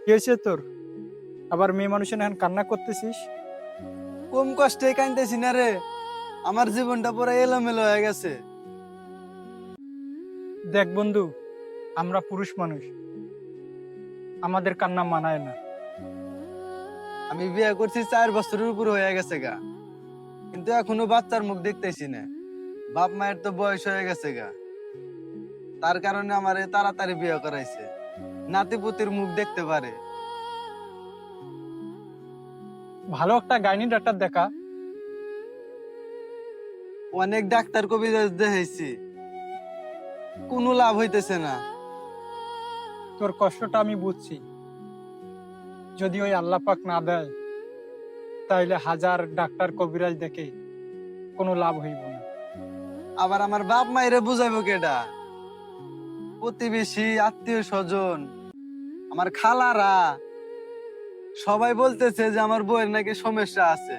কি হয়েছে তোর? আবার মেয়ে মানুষের এখন কান্না করতেছিস? কম কষ্টে কাঁদতেছি না রে। আমার জীবনটা পুরো এলোমেলো হয়ে গেছে। দেখ বন্ধু, আমরা পুরুষ মানুষ, আমাদের কান্না মানায় না। আমি বিয়ে করছি 4 বছরের উপর হয়ে গেছে গা, কিন্তু এখনো বাচ্চার মুখ দেখতেছি না। বাপ মায়ের তো বয়স হয়ে গেছে গা, তার কারণে আমারে তাড়াতাড়ি বিয়ে করাইছে। নাতিপুতির মুখ দেখতে পারে। ভালো একটা গাইনি ডাক্তার দেখা। অনেক ডাক্তার কবিরাজ দেখাইছি, কোনো লাভ হইতেছে না। তোর কষ্টটা আমি বুঝছি। যদি ওই আল্লাহ পাক না দেয়, তাইলে হাজার ডাক্তার কবিরাজ দেখে কোনো লাভ হইব না। আবার আমার বাপ মায়েরে বুঝাইবো কেডা? প্রতিবেশী, আত্মীয় স্বজন, আমার খালারা সবাই বলতেছে যে আমার বউয়ের নাকি সমস্যা আছে।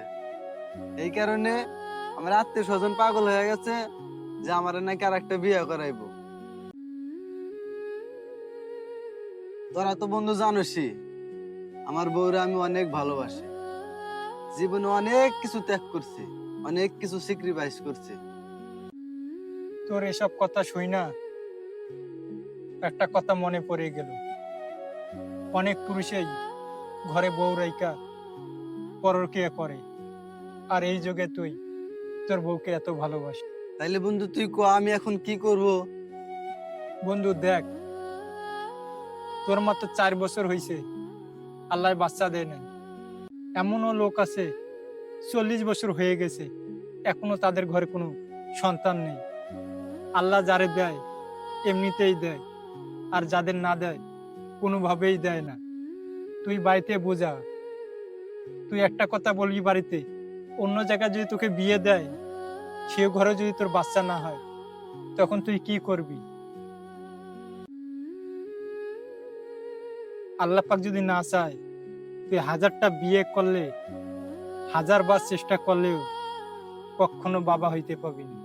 এই কারণে আমার আত্মীয় স্বজন পাগল হয়ে গেছে যে আমার নাকি আর একটা বিয়ে করাইবো। তোরা তো বন্ধু জানোসই, আমার বউরে আমি অনেক ভালোবাসি। জীবনে অনেক কিছু ত্যাগ করছি, অনেক কিছু স্যাক্রিফাইস করছি। তোর এসব কথা শুই না, একটা কথা মনে পড়ে গেল। অনেক পুরুষেই ঘরে বউ রাইকা পরকীয়া করে, আর এই যুগে তুই তোর বউকে এত ভালোবাসি। তাইলে বন্ধু তুই ক, আমি এখন কি করব? বন্ধু দেখ, তোর মাত্র 4 বছর হয়েছে, আল্লাহ বাচ্চা দেয় নাই। এমনও লোক আছে 40 বছর হয়ে গেছে, এখনো তাদের ঘরে কোনো সন্তান নেই। আল্লাহ যারে দেয় এমনিতেই দেয়, আর যাদের না দেয় কোনোভাবেই দেয় না। তুই বাড়িতে বোঝা, তুই একটা কথা বলবি বাড়িতে, অন্য জায়গায় যদি তোকে বিয়ে দেয়, সে ঘরে যদি তোর বাচ্চা না হয়, তখন তুই কি করবি? আল্লাহ পাক যদি না চায়, তুই হাজারটা বিয়ে করলে, হাজারবার চেষ্টা করলেও কখনো বাবা হইতে পারবি না।